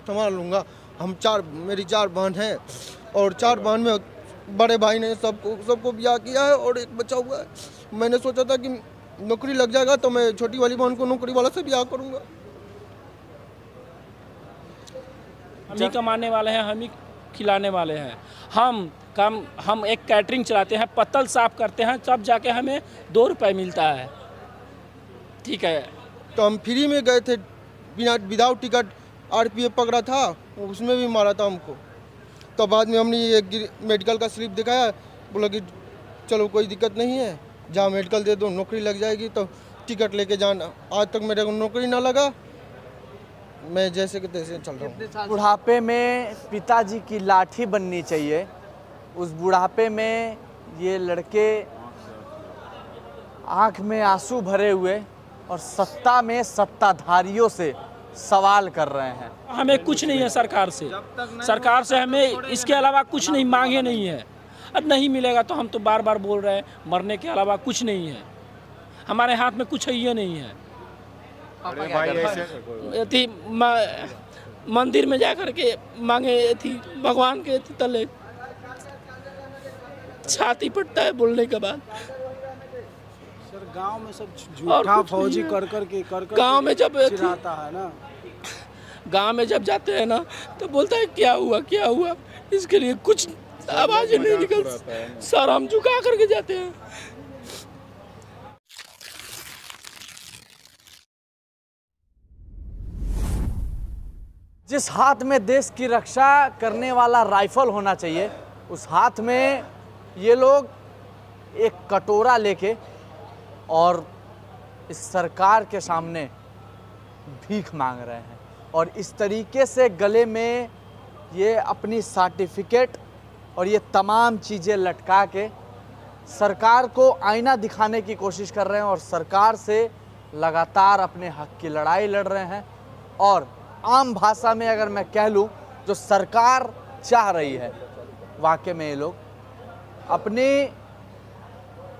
संभाल लूँगा। मेरी 4 बहन हैं और 4 बहन में बड़े भाई ने सबको ब्याह किया है और एक बच्चा हुआ है। मैंने सोचा था कि नौकरी लग जाएगा तो मैं छोटी वाली बहन को नौकरी वाला से ब्याह करूँगा। हम ही कमाने वाले हैं, हम ही खिलाने वाले हैं। हम एक कैटरिंग चलाते हैं, पत्तल साफ करते हैं, तब जाके हमें 2 रुपए मिलता है। ठीक है, तो हम फ्री में गए थे विदाउट टिकट। RPF पकड़ा था, उसमें भी मारा था हमको। तो बाद में हमने ये मेडिकल का स्लिप दिखाया, बोला कि चलो कोई दिक्कत नहीं है, जहाँ मेडिकल दे दो नौकरी लग जाएगी, तो टिकट लेके जाना। आज तक मेरे को नौकरी ना लगा, मैं जैसे कि तैसे चल रहा हूँ। बुढ़ापे में पिताजी की लाठी बननी चाहिए। उस बुढ़ापे में ये लड़के आंख में आंसू भरे हुए और सत्ता में सत्ताधारियों से सवाल कर रहे हैं। हमें कुछ नहीं है सरकार से हमें इसके अलावा कुछ नहीं मांगे नहीं है। अब नहीं मिलेगा तो हम तो बार बार बोल रहे हैं, मरने के अलावा कुछ नहीं है हमारे हाथ में, कुछ है ये नहीं है। थी मंदिर में जा कर के मांगे थी, भगवान के तले छाती पड़ता है बोलने के बाद। सर गांव में सब झूठा फौजी कर गांव में जब चिढ़ाता है ना, गांव में जब जाते हैं ना तो बोलता है क्या हुआ, इसके लिए कुछ आवाज नहीं निकल, सर हम झुका करके जाते हैं। जिस हाथ में देश की रक्षा करने वाला राइफल होना चाहिए, उस हाथ में ये लोग एक कटोरा लेके और इस सरकार के सामने भीख मांग रहे हैं। और इस तरीके से गले में ये अपनी सर्टिफिकेट और ये तमाम चीज़ें लटका के सरकार को आईना दिखाने की कोशिश कर रहे हैं और सरकार से लगातार अपने हक की लड़ाई लड़ रहे हैं। और आम भाषा में अगर मैं कह लूँ, जो सरकार चाह रही है, वाकई में ये लोग अपने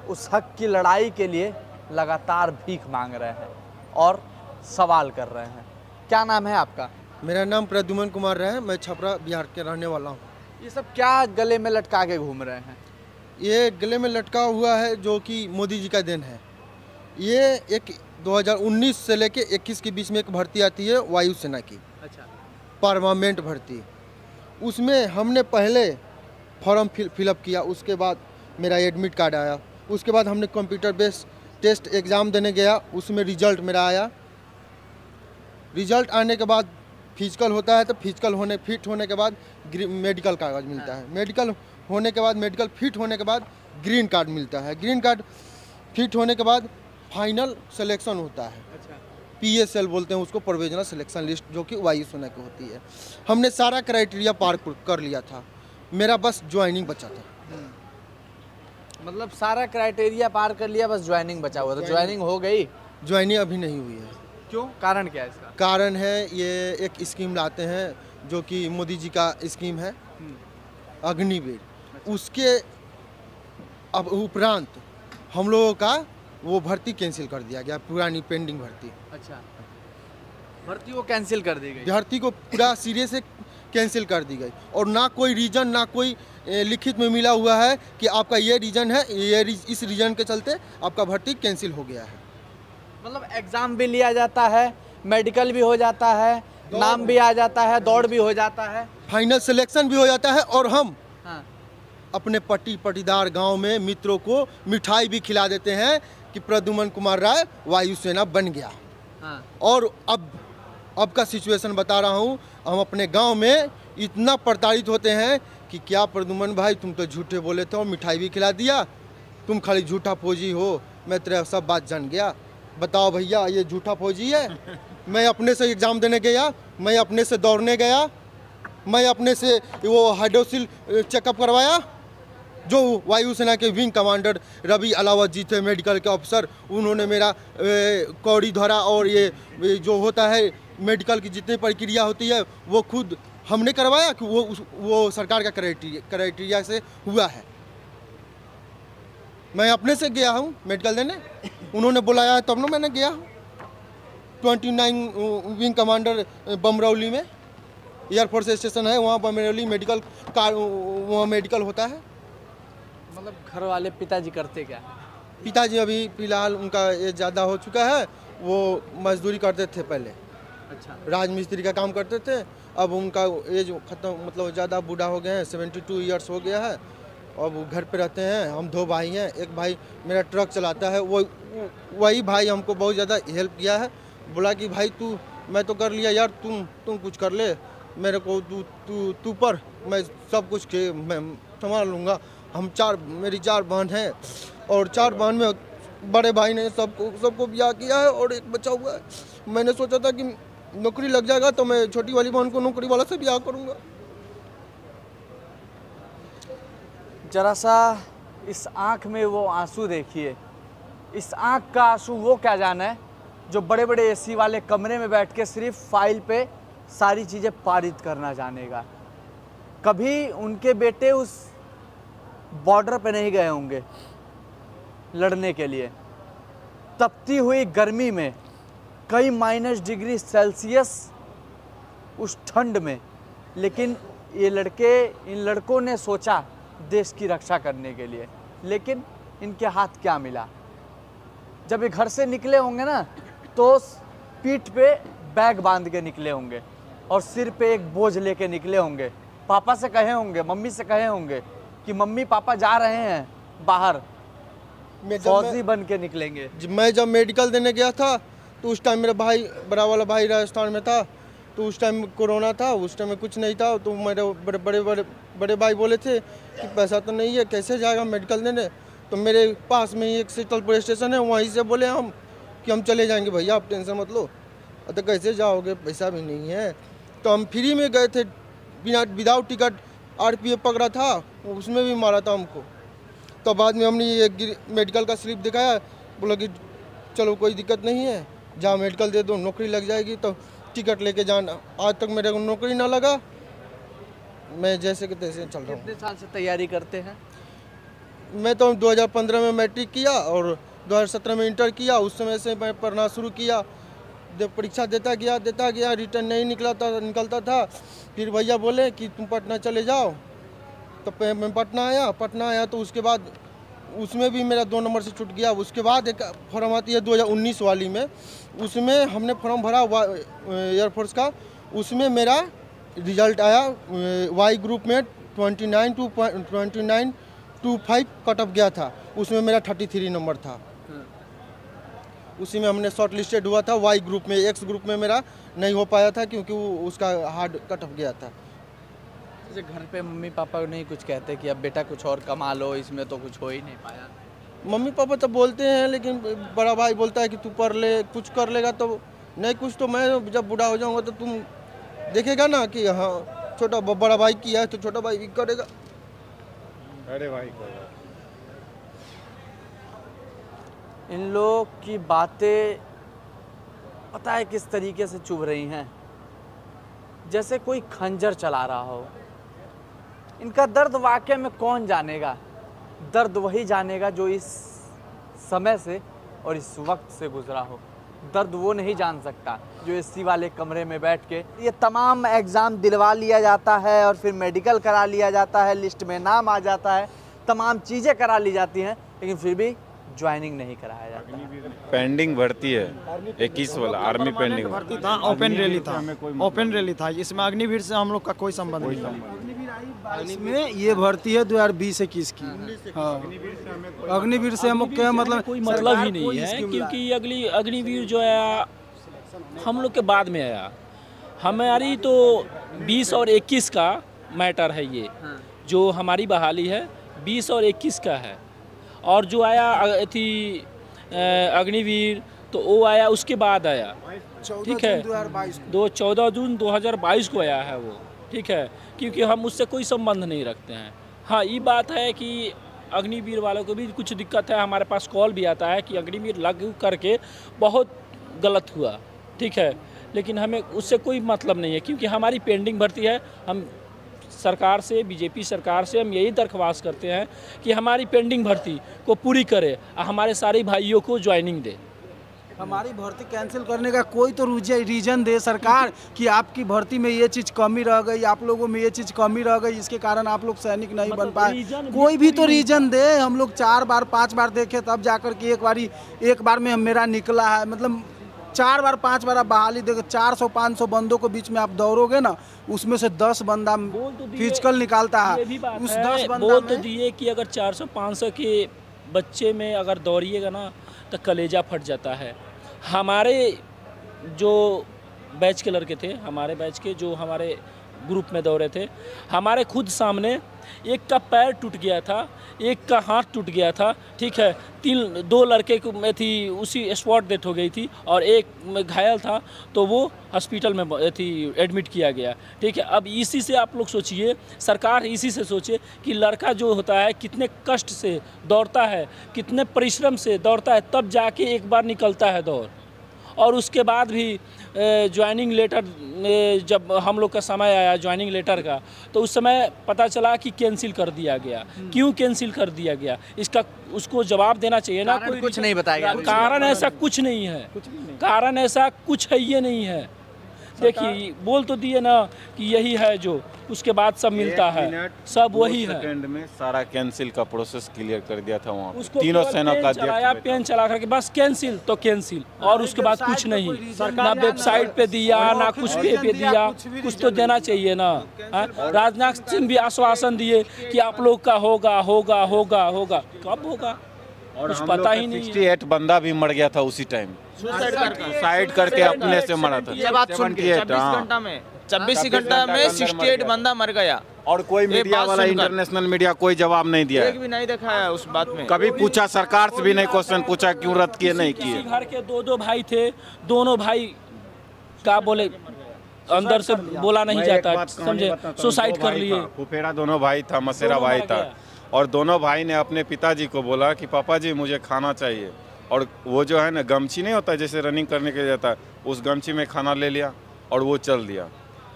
उस हक की लड़ाई के लिए लगातार भीख मांग रहे हैं और सवाल कर रहे हैं। क्या नाम है आपका? मेरा नाम प्रद्युमन कुमार है, मैं छपरा बिहार के रहने वाला हूँ। ये सब क्या गले में लटका के घूम रहे हैं? ये गले में लटका हुआ है जो कि मोदी जी का देन है। ये एक 2019 से लेके 21 के बीच में एक भर्ती आती है वायुसेना की। अच्छा। परमानेंट भर्ती। उसमें हमने पहले फॉर्म फिलअप किया, उसके बाद मेरा एडमिट कार्ड आया, उसके बाद हमने कंप्यूटर बेस्ड टेस्ट एग्ज़ाम देने गया, उसमें रिजल्ट मेरा आया। रिजल्ट आने के बाद फिजिकल होता है, तो फिजिकल फिट होने के बाद मेडिकल कागज मिलता है। मेडिकल होने के बाद, मेडिकल फिट होने के बाद ग्रीन कार्ड मिलता है। ग्रीन कार्ड फिट होने के बाद फाइनल सिलेक्शन होता है। अच्छा। PSL बोलते हैं उसको, प्रोविजनल सिलेक्शन लिस्ट, जो कि वायुसेना की होती है। हमने सारा क्राइटेरिया पार कर लिया था, मेरा बस ज्वाइनिंग बचा था। मतलब सारा क्राइटेरिया पार कर लिया, बस ज्वाइनिंग बचा हुआ था। ज्वाइनिंग हो गई? ज्वाइनिंग अभी नहीं हुई है। क्यों? कारण क्या है इसका? कारण है, ये एक स्कीम लाते हैं जो कि मोदी जी का स्कीम है, अग्निवीर। उसके अब उपरांत हम लोगों का वो भर्ती कैंसिल कर दिया गया, पुरानी पेंडिंग भर्ती। अच्छा, भर्ती वो कैंसिल कर दी गई? भर्ती को पूरा सिरे से कैंसिल कर दी गई और ना कोई रीजन, ना कोई लिखित में मिला हुआ है कि आपका ये रीजन है, इस रीजन के चलते आपका भर्ती कैंसिल हो गया है। मतलब एग्ज़ाम भी लिया जाता है, मेडिकल भी हो जाता है, नाम भी आ जाता है, दौड़ भी हो जाता है, फाइनल सिलेक्शन भी हो जाता है, और हम हाँ, अपने पट्टीदार गांव में मित्रों को मिठाई भी खिला देते हैं कि प्रद्युमन कुमार राय वायुसेना बन गया। हाँ। और अब का सिचुएशन बता रहा हूँ, हम अपने गांव में इतना प्रताड़ित होते हैं कि क्या प्रद्युमन भाई, तुम तो झूठे बोले थे और मिठाई भी खिला दिया, तुम खाली झूठा फौजी हो, मैं तेरा सब बात जान गया। बताओ भैया, ये झूठा फौजी है? मैं अपने से एग्ज़ाम देने गया, मैं अपने से दौड़ने गया, मैं अपने से वो हाइड्रोसिल चेकअप करवाया। जो वायुसेना के विंग कमांडर रवि अलावत जी थे, मेडिकल के ऑफिसर, उन्होंने मेरा कौड़ी धरा, और ये जो होता है मेडिकल की जितनी प्रक्रिया होती है वो खुद हमने करवाया कि वो सरकार का क्राइटेरिया से हुआ है। मैं अपने से गया हूँ मेडिकल देने, उन्होंने बुलाया तब ना मैंने गया हूँ। 29 विंग कमांडर बमरौली में एयरफोर्स स्टेशन है, वहाँ पर मेरे मेडिकल कार, वहाँ मेडिकल होता है। मतलब घर वाले पिताजी करते क्या? पिताजी अभी फिलहाल उनका एज ज़्यादा हो चुका है, वो मजदूरी करते थे पहले, अच्छा। राजमिस्त्री का काम करते थे। अब उनका एज खत्म, मतलब ज़्यादा बूढ़ा हो गए हैं, 72 ईयर्स हो गया है। अब वो घर पे रहते हैं। हम 2 भाई हैं, एक भाई मेरा ट्रक चलाता है, वही भाई हमको बहुत ज़्यादा हेल्प किया है। बोला कि भाई मैं तो कर लिया यार, तुम कुछ कर ले, मेरे को तू पर, मैं सब कुछ के मैं संभाल लूँगा। मेरी 4 बहन हैं और 4 बहन में बड़े भाई ने सबको ब्याह किया है और एक बचा हुआ है। मैंने सोचा था कि नौकरी लग जाएगा तो मैं छोटी वाली बहन को नौकरी वाला से ब्याह करूँगा। जरा सा इस आँख में वो आंसू देखिए। इस आँख का आंसू वो क्या जाना है जो बड़े बड़े एसी वाले कमरे में बैठ के सिर्फ फाइल पे सारी चीज़ें पारित करना जानेगा। कभी उनके बेटे उस बॉर्डर पे नहीं गए होंगे लड़ने के लिए, तपती हुई गर्मी में, कई -डिग्री सेल्सियस उस ठंड में, लेकिन इन लड़कों ने सोचा देश की रक्षा करने के लिए। लेकिन इनके हाथ क्या मिला? जब ये घर से निकले होंगे ना, तो पीठ पे बैग बांध के निकले होंगे और सिर पे एक बोझ लेके निकले होंगे। पापा से कहे होंगे, मम्मी से कहे होंगे कि मम्मी पापा जा रहे हैं बाहर, फौजी बन के निकलेंगे। मैं जब मेडिकल देने गया था तो उस टाइम मेरा भाई, बड़ा वाला भाई राजस्थान में था, तो उस टाइम कोरोना था, उस टाइम में कुछ नहीं था। तो मेरे बड़े भाई बोले थे कि पैसा तो नहीं है, कैसे जाएगा मेडिकल देने। तो मेरे पास में ही एक शीतलपुर स्टेशन है, वहीं से बोले हम कि हम चले जाएंगे भैया, आप टेंशन मत लो। तो कैसे जाओगे, पैसा भी नहीं है। तो हम फ्री में गए थे, बिना विदाउट टिकट। RPF पकड़ा था, उसमें भी मारा था हमको। तो बाद में हमने ये मेडिकल का स्लिप दिखाया, बोला कि चलो कोई दिक्कत नहीं है, जहाँ मेडिकल दे दो, नौकरी लग जाएगी तो टिकट लेके जाना। आज तक मेरे को नौकरी ना लगा, मैं जैसे कि तैसे चल रहा हूँ। कितने साल से तैयारी करते हैं? मैं तो 2015 में मैट्रिक किया और 2017 में इंटर किया। उस समय से मैं पढ़ना शुरू किया, परीक्षा देता गया, रिटर्न नहीं निकलता था। फिर भैया बोले कि तुम पटना चले जाओ, तो मैं पटना आया तो उसके बाद उसमें भी मेरा 2 नंबर से छूट गया। उसके बाद एक फॉर्म आती है 2019 वाली में, उसमें हमने फॉर्म भरा एयरफोर्स का। उसमें मेरा रिजल्ट आया वाई ग्रुप में 29.25 कट ऑफ गया था। उसमें मेरा 33 नंबर था। उसी में हमने शॉर्ट लिस्टेड हुआ था। वाई ग्रुप में, एक्स ग्रुप में मेरा नहीं हो पाया था क्योंकि उसका हार्ड कट ऑफ गया था। जैसे घर पे मम्मी पापा नहीं कुछ कहते कि अब बेटा कुछ और कमा लो, इसमें तो कुछ हो ही नहीं पाया? मम्मी पापा तो बोलते हैं, लेकिन बड़ा भाई बोलता है कि तू पढ़ ले, कुछ कर लेगा तो नहीं, कुछ तो मैं जब बूढ़ा हो जाऊंगा तो तुम देखेगा ना कि हाँ बड़ा भाई किया है तो छोटा भाई भी करेगा। अरे भाई इन लोग की बातें पता है किस तरीके से चुभ रही हैं, जैसे कोई खंजर चला रहा हो। इनका दर्द वाकई में कौन जानेगा? दर्द वही जानेगा जो इस समय से और इस वक्त से गुजरा हो। दर्द वो नहीं जान सकता जो एसी वाले कमरे में बैठ के ये तमाम एग्ज़ाम दिलवा लिया जाता है और फिर मेडिकल करा लिया जाता है, लिस्ट में नाम आ जाता है, तमाम चीज़ें करा ली जाती हैं, लेकिन फिर भी ज्वाइनिंग नहीं कराया जाता। पेंडिंग भर्ती है 21 वाला आर्मी पेंडिंग भर्ती था, ओपन रैली था। इसमें अग्निवीर से हम लोग का कोई संबंध नहीं है। इसमें ये भर्ती है 2020-21 की। हाँ, अग्निवीर से हम लोग क्या मतलब कोई मतलब ही नहीं है, क्योंकि अग्निवीर जो आया हम लोग के बाद में आया। हमारी तो 20 और 21 का मैटर है। ये जो हमारी बहाली है 20 और 21 का है। और जो आया थी अग्निवीर तो वो आया उसके बाद आया, ठीक है, 14 जून 2022 को आया है वो, ठीक है, क्योंकि हम उससे कोई संबंध नहीं रखते हैं। हाँ, ये बात है कि अग्निवीर वालों को भी कुछ दिक्कत है। हमारे पास कॉल भी आता है कि अग्निवीर लागू करके बहुत गलत हुआ, ठीक है, लेकिन हमें उससे कोई मतलब नहीं है, क्योंकि हमारी पेंडिंग भर्ती है। हम सरकार से, बीजेपी सरकार से हम यही दरख्वास्त करते हैं कि हमारी पेंडिंग भर्ती को पूरी करे और हमारे सारे भाइयों को ज्वाइनिंग दे। हमारी भर्ती कैंसिल करने का कोई तो रीजन दे सरकार कि आपकी भर्ती में ये चीज़ कमी रह गई, आप लोगों में ये चीज़ कमी रह गई, इसके कारण आप लोग सैनिक नहीं बन पाए। कोई भी तो रीजन दे। हम लोग 4 बार 5 बार देखे तब जाकर के एक बार में मेरा निकला है। मतलब 4 बार 5 बार आप बहाली देखे, 400-500 बंदों को बीच में आप दौड़ोगे ना, उसमें से 10 बंदा फिजिकल निकालता है। उस 10 बंदा बोल तो दिए कि अगर 400-500 के बच्चे में अगर दौड़िएगा ना तो कलेजा फट जाता है। हमारे जो बैच के लड़के थे, हमारे बैच के जो हमारे ग्रुप में दौड़े थे, हमारे खुद सामने एक का पैर टूट गया था, एक का हाथ टूट गया था, ठीक है। 2 लड़के को में थी उसी स्पॉट डेथ हो गई थी और एक घायल था तो वो हॉस्पिटल में थी एडमिट किया गया, ठीक है। अब इसी से आप लोग सोचिए, सरकार इसी से सोचे कि लड़का जो होता है कितने कष्ट से दौड़ता है, कितने परिश्रम से दौड़ता है, तब जाके एक बार निकलता है दौड़। और उसके बाद भी ज्वाइनिंग लेटर जब हम लोग का समय आया ज्वाइनिंग लेटर का, तो उस समय पता चला कि कैंसिल कर दिया गया। क्यों कैंसिल कर दिया गया, इसका उसको जवाब देना चाहिए ना। कोई कुछ नहीं बताया, कारण ऐसा कुछ नहीं है, कारण ऐसा कुछ है ये नहीं है। देखिए बोल तो दिए ना कि यही है जो, उसके बाद सब मिलता है, सब वही है। सेकंड में सारा कैंसिल का प्रोसेस क्लियर कर दिया था वहाँ उसको तीनों सेना का चलाया, पेन चला करके बस कैंसिल तो कैंसिल, और उसके बाद कुछ नहीं। ना वेबसाइट पे दिया, ना कुछ पे दिया, कुछ तो देना चाहिए ना। राजनाथ सिंह भी आश्वासन दिए कि आप लोग का होगा होगा होगा होगा, कब होगा कुछ पता ही नहीं। 68 बंदा भी मर गया था उसी टाइम, सुसाइड करके अपने से मरा था। ये बात सुन के 24 घंटा में 68 बंदा मर गया और कोई मीडिया वाला, इंटरनेशनल मीडिया कोई जवाब नहीं दिया, एक भी नहीं देखा है उस बात में। कभी पूछा सरकार से भी नहीं, क्वेश्चन पूछा क्यों रद्द किए नहीं किए। घर के 2 भाई थे, दोनों भाई का बोले अंदर से बोला नहीं जाता, समझे, सुसाइड कर लिए। फुफेरा दोनों भाई था, मसेरा भाई था, और दोनों भाई ने अपने पिताजी को बोला कि पापा जी मुझे खाना चाहिए, और वो जो है ना गमछी नहीं होता जैसे रनिंग करने के लिए जाता है, उस गमछी में खाना ले लिया और वो चल दिया।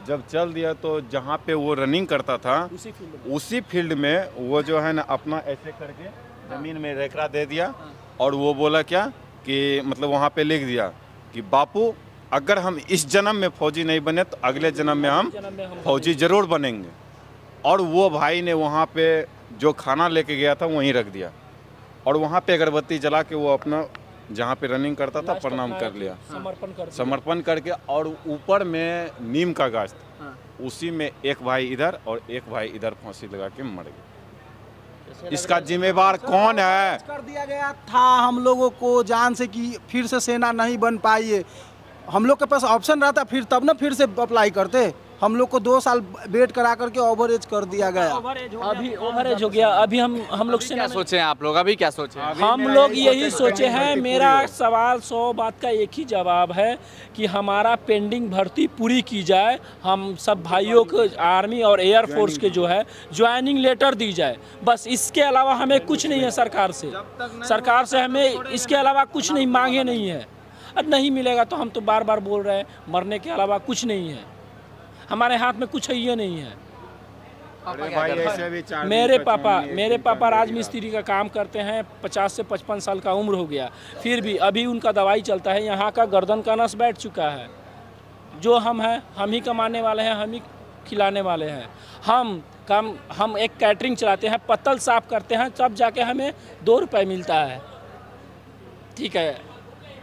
जब चल दिया तो जहाँ पे वो रनिंग करता था उसी फील्ड में वो जो है ना अपना ऐसे करके ज़मीन में रेखरा दे दिया, और वो बोला क्या कि मतलब वहाँ पे लिख दिया कि बापू अगर हम इस जन्म में फौजी नहीं बने तो अगले जन्म में हम फौजी ज़रूर बनेंगे। और वो भाई ने वहाँ पे जो खाना लेके गया था वहीं रख दिया, और वहाँ पे अगरबत्ती जला के वो अपना जहाँ पे रनिंग करता था प्रणाम कर लिया, समर्पण करके। और ऊपर में नीम का गाछ था, उसी में एक भाई इधर और एक भाई इधर फांसी लगा के मर गए। इसका जिम्मेवार कौन है? कर दिया गया था हम लोगों को जान से कि फिर से सेना नहीं बन पाई। हम लोग के पास ऑप्शन रहता फिर तब ना फिर से अप्लाई करते। हम लोग को 2 साल वेट करा करके ओवरेज कर दिया गया। अभी ओवरेज हो गया। अभी हम लोग क्या सोचे हैं आप लोग, अभी क्या सोचे हैं? हम लोग यही सोचे हैं। मेरा सवाल 100 बात का एक ही जवाब है कि हमारा पेंडिंग भर्ती पूरी की जाए। हम सब भाइयों को आर्मी और एयरफोर्स के जो है ज्वाइनिंग लेटर दी जाए, बस। इसके अलावा हमें कुछ नहीं है सरकार से। सरकार से हमें इसके अलावा कुछ नहीं मांगे नहीं है। अब नहीं मिलेगा तो हम तो बार बार बोल रहे हैं, मरने के अलावा कुछ नहीं है हमारे हाथ में, कुछ है ये नहीं है। मेरे पापा राजमिस्त्री का काम करते हैं, 50 से 55 साल का उम्र हो गया, फिर भी अभी उनका दवाई चलता है। यहाँ का गर्दन का नस बैठ चुका है। जो हम हैं हम ही कमाने वाले हैं, हम ही खिलाने वाले हैं। हम एक कैटरिंग चलाते हैं, पत्तल साफ करते हैं, तब जाके हमें 2 रुपये मिलता है, ठीक है,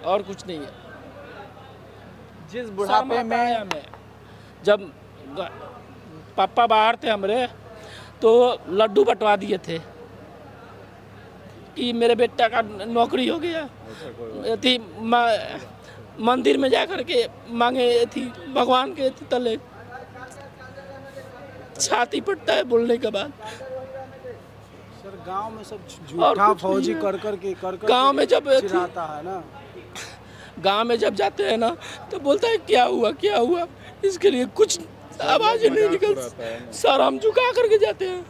और कुछ नहीं है। जिस बुढ़ापे में हमें जब पापा बाहर थे हमरे, तो लड्डू बंटवा दिए थे कि मेरे बेटा का नौकरी हो गया थी। मंदिर में जा कर के मांगे थी, भगवान के तले छाती पड़ता है बोलने के बाद। सर गांव में सब झूठा फौजी कर गांव में जब चिढ़ाता है ना, गांव में जब जाते हैं ना तो बोलता है क्या हुआ क्या हुआ, इसके लिए कुछ आवाज नहीं निकल। सर हम झुका करके जाते हैं।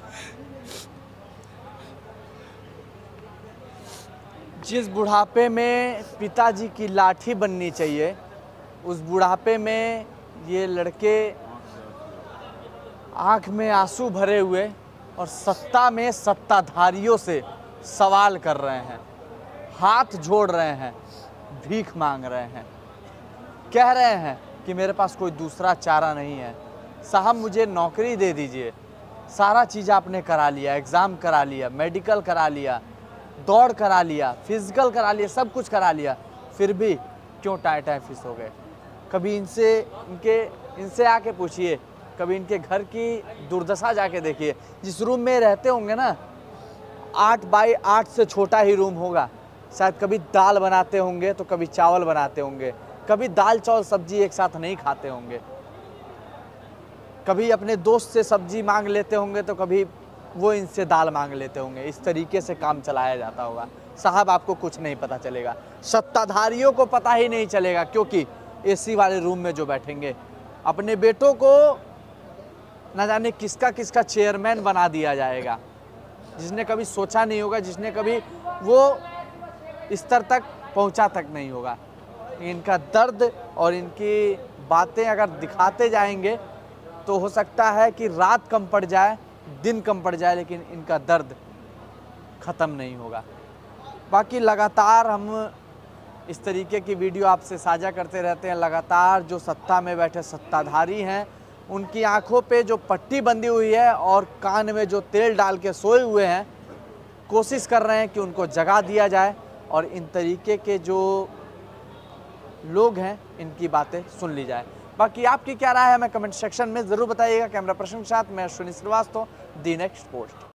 जिस बुढ़ापे में पिताजी की लाठी बननी चाहिए, उस बुढ़ापे में ये लड़के आंख में आंसू भरे हुए और सत्ता में सत्ताधारियों से सवाल कर रहे हैं, हाथ जोड़ रहे हैं, भीख मांग रहे हैं, कह रहे हैं कि मेरे पास कोई दूसरा चारा नहीं है, साहब मुझे नौकरी दे दीजिए। सारा चीज़ आपने करा लिया, एग्ज़ाम करा लिया, मेडिकल करा लिया, दौड़ करा लिया, फिजिकल करा लिया, सब कुछ करा लिया, फिर भी क्यों टाइफाइड हो गए। कभी इनसे आके पूछिए, कभी इनके घर की दुर्दशा जाके देखिए। जिस रूम में रहते होंगे ना, 8 बाई 8 से छोटा ही रूम होगा, शायद कभी दाल बनाते होंगे तो कभी चावल बनाते होंगे, कभी दाल चावल सब्जी एक साथ नहीं खाते होंगे, कभी अपने दोस्त से सब्जी मांग लेते होंगे तो कभी वो इनसे दाल मांग लेते होंगे। इस तरीके से काम चलाया जाता होगा। साहब आपको कुछ नहीं पता चलेगा, सत्ताधारियों को पता ही नहीं चलेगा, क्योंकि एसी वाले रूम में जो बैठेंगे, अपने बेटों को न जाने किसका किसका चेयरमैन बना दिया जाएगा, जिसने कभी सोचा नहीं होगा, जिसने कभी वो स्तर तक पहुंचा तक नहीं होगा। इनका दर्द और इनकी बातें अगर दिखाते जाएंगे तो हो सकता है कि रात कम पड़ जाए, दिन कम पड़ जाए, लेकिन इनका दर्द ख़त्म नहीं होगा। बाकी लगातार हम इस तरीके की वीडियो आपसे साझा करते रहते हैं। लगातार जो सत्ता में बैठे सत्ताधारी हैं, उनकी आंखों पे जो पट्टी बंधी हुई है और कान में जो तेल डाल के सोए हुए हैं, कोशिश कर रहे हैं कि उनको जगा दिया जाए और इन तरीके के जो लोग हैं इनकी बातें सुन ली जाए। बाकी आपकी क्या राय है हमें कमेंट सेक्शन में ज़रूर बताइएगा। कैमरा पर्सन के साथ मैं Ashwini Srivastava, the next post.